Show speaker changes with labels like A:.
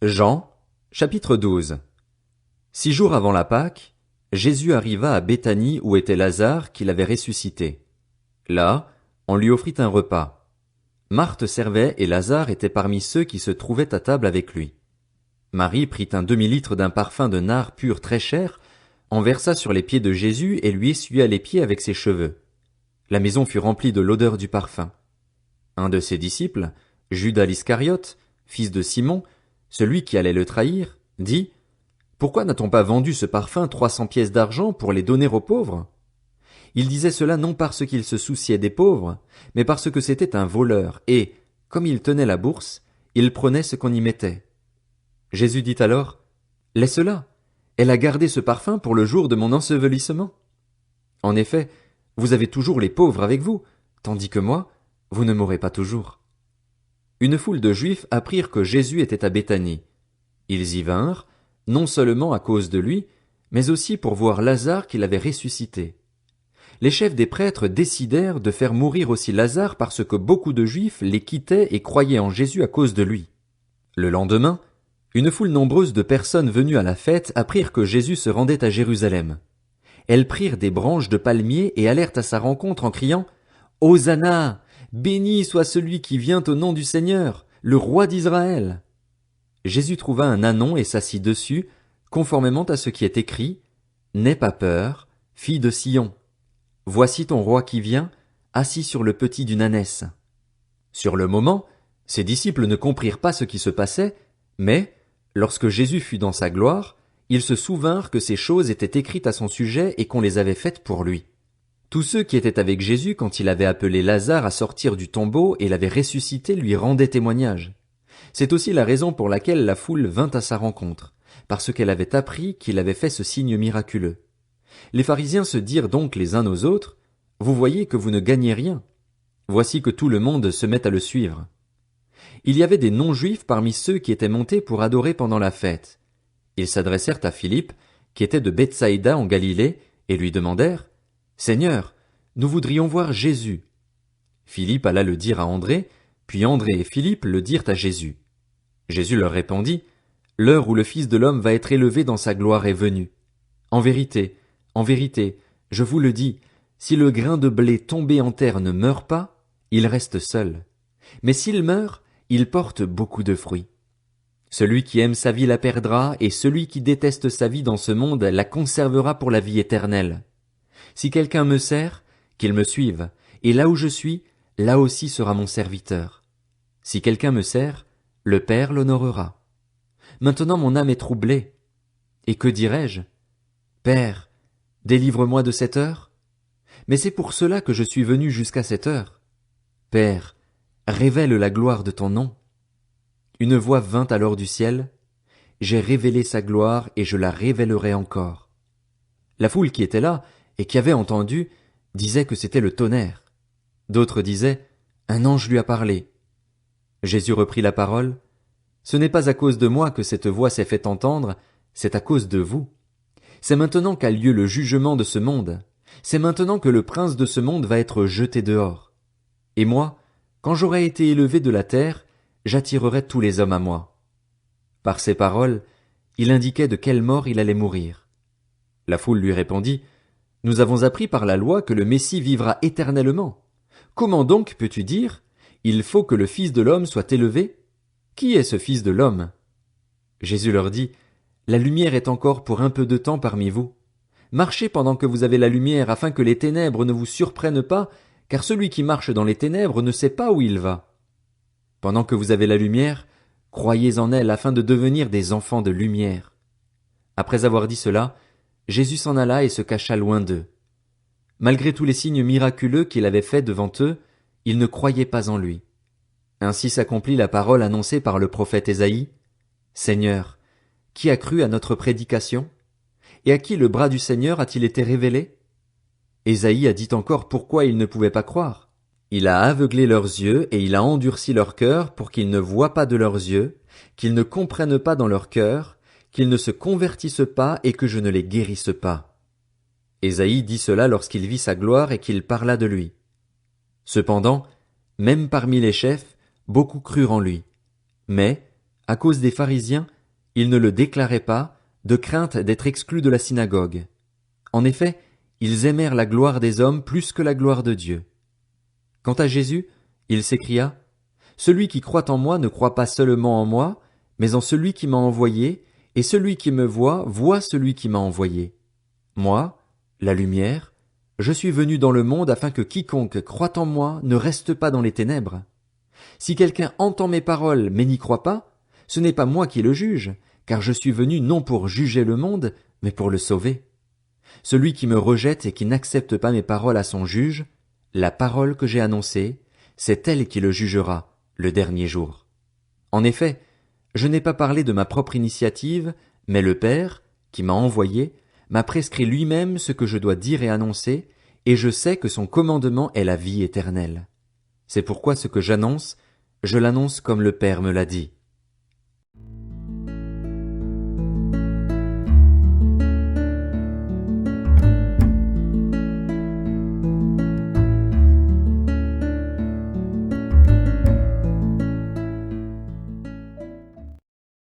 A: Jean, chapitre 12. 6 jours avant la Pâque, Jésus arriva à Béthanie où était Lazare qu'il avait ressuscité. Là, on lui offrit un repas. Marthe servait et Lazare était parmi ceux qui se trouvaient à table avec lui. Marie prit un demi-litre d'un parfum de nard pur très cher, en versa sur les pieds de Jésus et lui essuya les pieds avec ses cheveux. La maison fut remplie de l'odeur du parfum. Un de ses disciples, Judas l'Iscariote, fils de Simon, celui qui allait le trahir, dit: Pourquoi n'a-t-on pas vendu ce parfum 300 pièces d'argent pour les donner aux pauvres? Il disait cela non parce qu'il se souciait des pauvres, mais parce que c'était un voleur, et, comme il tenait la bourse, il prenait ce qu'on y mettait. Jésus dit alors: Laisse-la, elle a gardé ce parfum pour le jour de mon ensevelissement. En effet, vous avez toujours les pauvres avec vous, tandis que moi, vous ne m'aurez pas toujours. Une foule de Juifs apprirent que Jésus était à Béthanie. Ils y vinrent, non seulement à cause de lui, mais aussi pour voir Lazare qu'il avait ressuscité. Les chefs des prêtres décidèrent de faire mourir aussi Lazare parce que beaucoup de Juifs les quittaient et croyaient en Jésus à cause de lui. Le lendemain, une foule nombreuse de personnes venues à la fête apprirent que Jésus se rendait à Jérusalem. Elles prirent des branches de palmier et allèrent à sa rencontre en criant: Hosanna! Béni soit celui qui vient au nom du Seigneur, le roi d'Israël. Jésus trouva un ânon et s'assit dessus, conformément à ce qui est écrit: N'aie pas peur, fille de Sion. Voici ton roi qui vient, assis sur le petit d'une ânesse. Sur le moment, ses disciples ne comprirent pas ce qui se passait, mais, lorsque Jésus fut dans sa gloire, ils se souvinrent que ces choses étaient écrites à son sujet et qu'on les avait faites pour lui. Tous ceux qui étaient avec Jésus quand il avait appelé Lazare à sortir du tombeau et l'avait ressuscité lui rendaient témoignage. C'est aussi la raison pour laquelle la foule vint à sa rencontre, parce qu'elle avait appris qu'il avait fait ce signe miraculeux. Les pharisiens se dirent donc les uns aux autres: Vous voyez que vous ne gagnez rien. Voici que tout le monde se met à le suivre. Il y avait des non-juifs parmi ceux qui étaient montés pour adorer pendant la fête. Ils s'adressèrent à Philippe, qui était de Bethsaïda en Galilée, et lui demandèrent: Seigneur, nous voudrions voir Jésus. Philippe alla le dire à André, puis André et Philippe le dirent à Jésus. Jésus leur répondit: L'heure où le Fils de l'homme va être élevé dans sa gloire est venue. En vérité, je vous le dis, si le grain de blé tombé en terre ne meurt pas, il reste seul. Mais s'il meurt, il porte beaucoup de fruits. Celui qui aime sa vie la perdra, et celui qui déteste sa vie dans ce monde la conservera pour la vie éternelle. Si quelqu'un me sert, qu'il me suive, et là où je suis, là aussi sera mon serviteur. Si quelqu'un me sert, le Père l'honorera. Maintenant mon âme est troublée. Et que dirai-je? Père, délivre-moi de cette heure? Mais c'est pour cela que je suis venu jusqu'à cette heure. Père, révèle la gloire de ton nom. Une voix vint alors du ciel: J'ai révélé sa gloire et je la révélerai encore. La foule qui était là, et qui avait entendu, disait que c'était le tonnerre. D'autres disaient: Un ange lui a parlé. Jésus reprit la parole: Ce n'est pas à cause de moi que cette voix s'est fait entendre, c'est à cause de vous. C'est maintenant qu'a lieu le jugement de ce monde. C'est maintenant que le prince de ce monde va être jeté dehors. Et moi, quand j'aurai été élevé de la terre, j'attirerai tous les hommes à moi. Par ces paroles, il indiquait de quelle mort il allait mourir. La foule lui répondit: Nous avons appris par la loi que le Messie vivra éternellement. Comment donc peux-tu dire: Il faut que le Fils de l'homme soit élevé? Qui est ce Fils de l'homme? Jésus leur dit: La lumière est encore pour un peu de temps parmi vous. Marchez pendant que vous avez la lumière afin que les ténèbres ne vous surprennent pas, car celui qui marche dans les ténèbres ne sait pas où il va. Pendant que vous avez la lumière, croyez en elle afin de devenir des enfants de lumière. Après avoir dit cela, Jésus s'en alla et se cacha loin d'eux. Malgré tous les signes miraculeux qu'il avait faits devant eux, ils ne croyaient pas en lui. Ainsi s'accomplit la parole annoncée par le prophète Ésaïe: Seigneur, qui a cru à notre prédication? Et à qui le bras du Seigneur a-t-il été révélé? Ésaïe a dit encore pourquoi ils ne pouvaient pas croire. Il a aveuglé leurs yeux et il a endurci leur cœur pour qu'ils ne voient pas de leurs yeux, qu'ils ne comprennent pas dans leur cœur, qu'ils ne se convertissent pas et que je ne les guérisse pas. Ésaïe dit cela lorsqu'il vit sa gloire et qu'il parla de lui. Cependant, même parmi les chefs, beaucoup crurent en lui. Mais, À cause des pharisiens, il ne le déclarait pas, de crainte d'être exclu de la synagogue. En effet, ils aimèrent la gloire des hommes plus que la gloire de Dieu. Quant à Jésus, il s'écria, « Celui qui croit en moi ne croit pas seulement en moi, mais en celui qui m'a envoyé, et celui qui me voit, voit celui qui m'a envoyé. Moi, la lumière, je suis venu dans le monde afin que quiconque croit en moi ne reste pas dans les ténèbres. Si quelqu'un entend mes paroles mais n'y croit pas, ce n'est pas moi qui le juge, car je suis venu non pour juger le monde, mais pour le sauver. Celui qui me rejette et qui n'accepte pas mes paroles à son juge, la parole que j'ai annoncée, c'est elle qui le jugera, le dernier jour. En effet, je n'ai pas parlé de ma propre initiative, mais le Père, qui m'a envoyé, m'a prescrit lui-même ce que je dois dire et annoncer, et je sais que son commandement est la vie éternelle. C'est pourquoi ce que j'annonce, je l'annonce comme le Père me l'a dit.